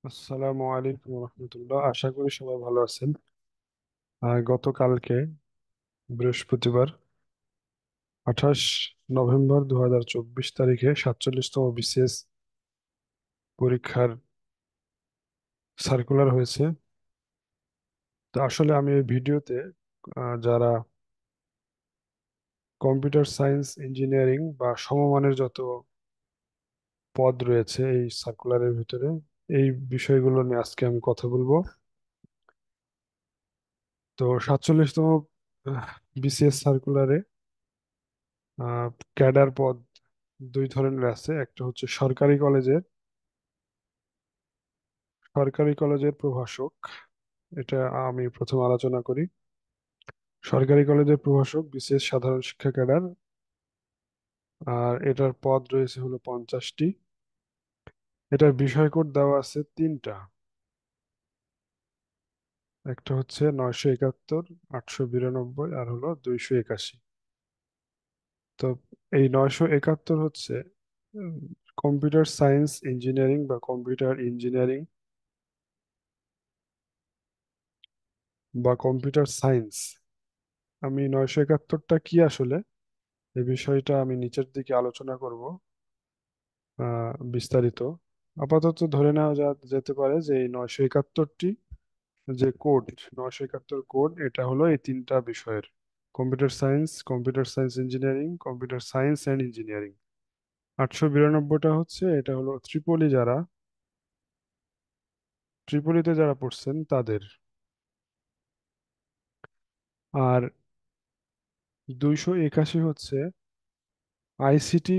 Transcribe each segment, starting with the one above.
আসসালামু আলাইকুম রহমতুল্লাহ। আশা করি সবাই ভালো আছেন। গতকালকে বৃহস্পতিবার 28 নভেম্বর 2024 তারিখে 47তম বিসিএস পরীক্ষার সার্কুলার হয়েছে। তো আসলে আমি এই ভিডিওতে যারা কম্পিউটার সায়েন্স ইঞ্জিনিয়ারিং বা সমমানের যত পদ রয়েছে এই সার্কুলারের ভিতরে, এই বিষয়গুলো নিয়ে আজকে আমি কথা বলবো। তো 47তম বিসিএস সার্কুলারে ক্যাডার পদ দুই ধরনের আছে। একটা হচ্ছে সরকারি কলেজের প্রভাষক। এটা আমি প্রথম আলোচনা করি। সরকারি কলেজের প্রভাষক বিসিএস সাধারণ শিক্ষা ক্যাডার, আর এটার পদ রয়েছে হলো 50টি। এটার বিষয় কোড দেওয়া আছে তিনটা। একটা হচ্ছে 971, 892 আর হলো 281। তো এই 971 হচ্ছে কম্পিউটার সায়েন্স ইঞ্জিনিয়ারিং বা কম্পিউটার ইঞ্জিনিয়ারিং বা কম্পিউটার সায়েন্স। আমি 971টা কি আসলে, এই বিষয়টা আমি নিচের দিকে আলোচনা করব বিস্তারিত। আপাতত ধরে নেওয়া যেতে পারে যে এই 971টি যে কোড, 971 কোড, এটা হলো এই তিনটা বিষয়ের: computer science engineering, computer science and engineering. 892টা হচ্ছে, এটা হলো ত্রিপলিতে যারা পড়ছেন তাদের। আর 281 হচ্ছে আইসিটি,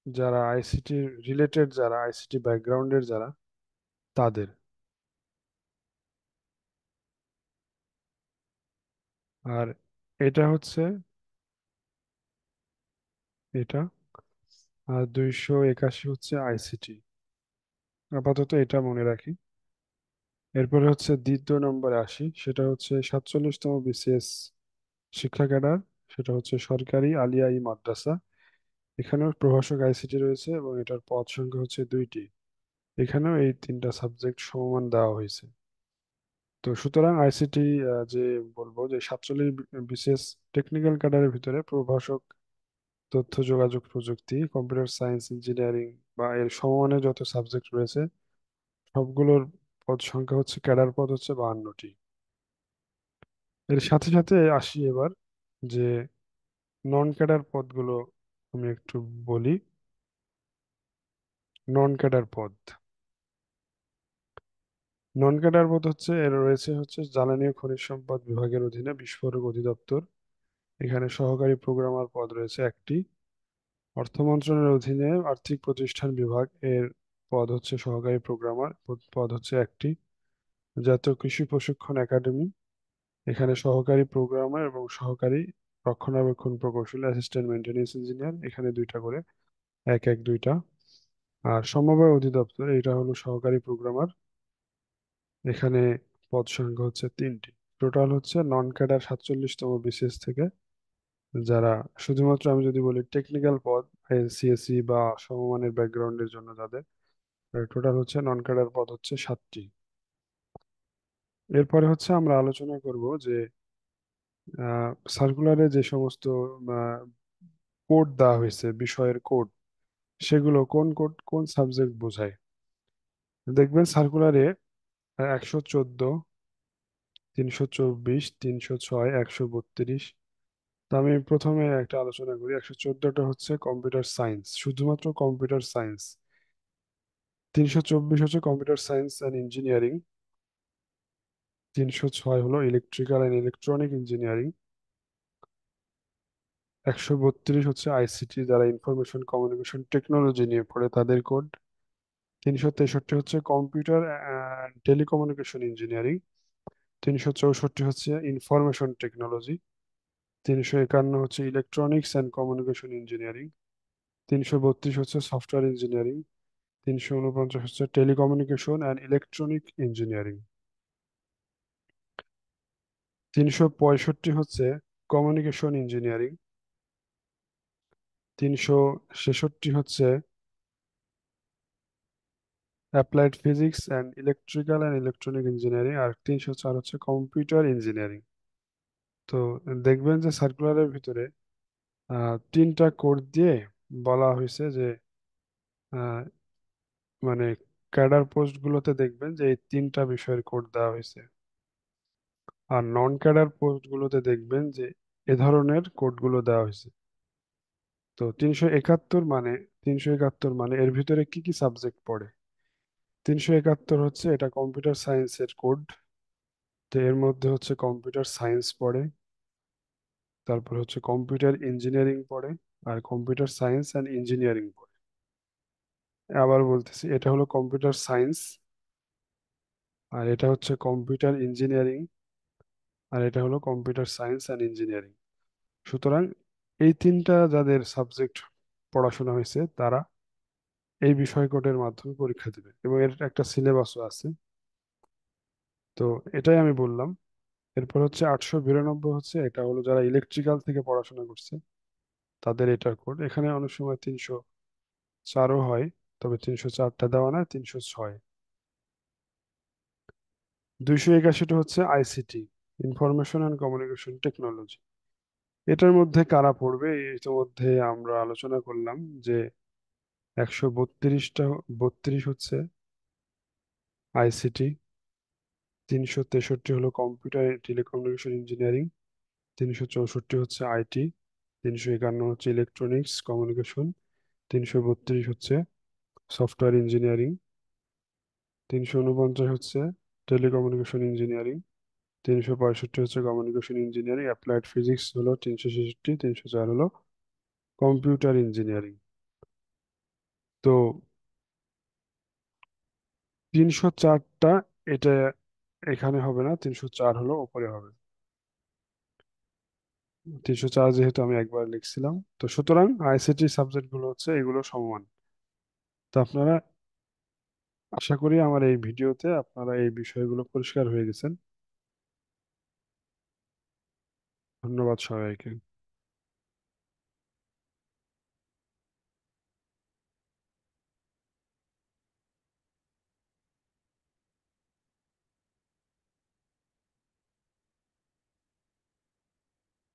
যারা আইসিটি রিলেটেড, যারা আইসিটি ব্যাকগ্রাউন্ডের যারা, তাদের। আর এটা হচ্ছে এটা, আর 281 হচ্ছে আইসিটি। আপাতত এটা মনে রাখি। এরপরে হচ্ছে দ্বিতীয় নম্বরে আসি, সেটা হচ্ছে 47তম বিসিএস শিক্ষা ক্যাডার। সেটা হচ্ছে সরকারি আলিয়া ই মাদ্রাসা। এখানেও প্রভাষক আইসিটি রয়েছে এবং এটার পদ সংখ্যা হচ্ছে 2টি। এখানেও এই তিনটা সাবজেক্ট সমমান দেওয়া হয়েছে। তো সুতরাং আইসিটি, যে বলবো যে 47 বিসিএস টেকনিক্যাল ক্যাডারের ভিতরে প্রভাষক, তথ্য যোগাযোগ প্রযুক্তি, কম্পিউটার সায়েন্স ইঞ্জিনিয়ারিং বা এর সমমানের যত সাবজেক্ট রয়েছে সবগুলোর পদ সংখ্যা হচ্ছে, ক্যাডার পদ হচ্ছে 52টি। এর সাথে সাথে আসি এবার যে নন ক্যাডার পদগুলো আমি একটু বলি। নন ক্যাডার পদ নন ক্যাডার পদ হচ্ছে, এর রয়েছে হচ্ছে জ্বালানি ও খনিজ সম্পদ বিভাগের অধীনে বিস্ফোরক অধিদপ্তর। এখানে সহকারী প্রোগ্রামার পদ রয়েছে একটি। অর্থ মন্ত্রণালয়ের অধীনে আর্থিক প্রতিষ্ঠান বিভাগ, এর পদ হচ্ছে সহকারী প্রোগ্রামার, পদ হচ্ছে একটি। জাতীয় কৃষি প্রশিক্ষণ একাডেমি, এখানে সহকারী প্রোগ্রামার এবং সহকারী রক্ষণাবেক্ষণ প্রকৌশলী, অ্যাসিস্ট্যান্ট মেইনটেনেন্স ইঞ্জিনিয়ার, এখানে দুইটা করে, এক এক দুইটা। আর সমবায় অধিদপ্তর, এটা হলো সহকারী প্রোগ্রামার। এখানে পদ সংখ্যা হচ্ছে 3টি। টোটাল হচ্ছে নন ক্যাডার 47তম বিসিএস থেকে, যারা শুধুমাত্র আমি যদি বলি টেকনিক্যাল পদ, সিএসসি বা সমমানের ব্যাকগ্রাউন্ডের জন্য যাদের, টোটাল হচ্ছে নন ক্যাডার পদ হচ্ছে 7টি। এরপরে হচ্ছে আমরা আলোচনা করব যে সার্কুলারে যে সমস্ত কোড দেওয়া হয়েছে, বিষয়ের কোড, সেগুলো কোন কোড কোন সাবজেক্ট বোঝায়। দেখবেন সার্কুলারে 114, 324, 306, 132। তো আমি প্রথমে একটা আলোচনা করি। 114টা হচ্ছে কম্পিউটার সায়েন্স, শুধুমাত্র কম্পিউটার সায়েন্স। 324 হচ্ছে কম্পিউটার সায়েন্স অ্যান্ড ইঞ্জিনিয়ারিং। 306 হলো ইলেকট্রিক্যাল অ্যান্ড ইলেকট্রনিক ইঞ্জিনিয়ারিং। 132 হচ্ছে আইসিটি, যারা ইনফরমেশন কমিউনিকেশন টেকনোলজি নিয়ে পড়ে তাদের কোড। 363 হচ্ছে কম্পিউটার অ্যান্ড টেলিকমিউনিকেশন ইঞ্জিনিয়ারিং। 364 হচ্ছে ইনফরমেশন টেকনোলজি। 351 হচ্ছে ইলেকট্রনিক্স অ্যান্ড কমিউনিকেশন ইঞ্জিনিয়ারিং। 332 হচ্ছে সফটওয়্যার ইঞ্জিনিয়ারিং। 349 হচ্ছে টেলিকমিউনিকেশন অ্যান্ড ইলেকট্রনিক ইঞ্জিনিয়ারিং। 365 হচ্ছে কমিউনিকেশন ইঞ্জিনিয়ারিং। 366 হচ্ছে applied physics and electrical and electronic engineering, আর 304 হচ্ছে কম্পিউটার ইঞ্জিনিয়ারিং। তো দেখবেন যে সার্কুলারের ভিতরে তিনটা কোড দিয়ে বলা হয়েছে যে আহ, মানে ক্যাডার পোস্ট গুলোতে দেখবেন যে এই তিনটা বিষয়ের কোড দেওয়া হয়েছে, আর নন ক্যাডার পোস্ট গুলোতে দেখবেন যে এ ধরনের কোড গুলো দেওয়া হয়েছে। তো 371 মানে, 371 মানে এর ভিতরে কি কি সাবজেক্ট পড়ে? 371 হচ্ছে এটা কম্পিউটার সায়েন্সের কোড। তো এর মধ্যে হচ্ছে কম্পিউটার সায়েন্স পড়ে, তারপর হচ্ছে কম্পিউটার ইঞ্জিনিয়ারিং পড়ে, আর কম্পিউটার সায়েন্স অ্যান্ড ইঞ্জিনিয়ারিং পড়ে। আবার বলতেছি, এটা হলো কম্পিউটার সায়েন্স, আর এটা হচ্ছে কম্পিউটার ইঞ্জিনিয়ারিং, আর এটা হলো কম্পিউটার সায়েন্স অ্যান্ড ইঞ্জিনিয়ারিং। সুতরাং এই তিনটা যাদের সাবজেক্ট পড়াশোনা হয়েছে তারা এই বিষয় কোডের মাধ্যমে পরীক্ষা দেবে, এবং এর একটা সিলেবাসও আছে। তো এটাই আমি বললাম। এরপর হচ্ছে 892 হচ্ছে, এটা হলো যারা ইলেকট্রিক্যাল থেকে পড়াশোনা করছে তাদের এটার কোড। এখানে অনেক সময় 304ও হয়, তবে 304টা দেওয়া না, 306। 281টা হচ্ছে ICT, information and communication technology. এটার মধ্যে কারা পড়বে? ইতিমধ্যে আমরা আলোচনা করলাম যে 132 হচ্ছে আইসিটি, 363 হলো কম্পিউটার টেলিকমিউনিকেশন ইঞ্জিনিয়ারিং, 364 হচ্ছে আইটি, 351 হচ্ছে ইলেকট্রনিক্স কমিউনিকেশন, 332 হচ্ছে সফটওয়্যার ইঞ্জিনিয়ারিং, 349 হচ্ছে টেলিকমিউনিকেশন ইঞ্জিনিয়ারিং, 365 হচ্ছে কমিউনিকেশন ইঞ্জিনিয়ারিং। অ্যাপ্লাইড ফিজিক্স হলো 366, 304 হলো কম্পিউটার ইঞ্জিনিয়ারিং। তো 304টা এটা এখানে হবে না, 304 হলো ওপরে হবে। 304 যেহেতু আমি একবার লিখছিলাম, তো সুতরাং আইসিটি সাবজেক্ট গুলো হচ্ছে এগুলো সমমান। তো আপনারা, আশা করি আমার এই ভিডিওতে আপনারা এই বিষয়গুলো পরিষ্কার হয়ে গেছেন। ধন্যবাদ সবাইকে।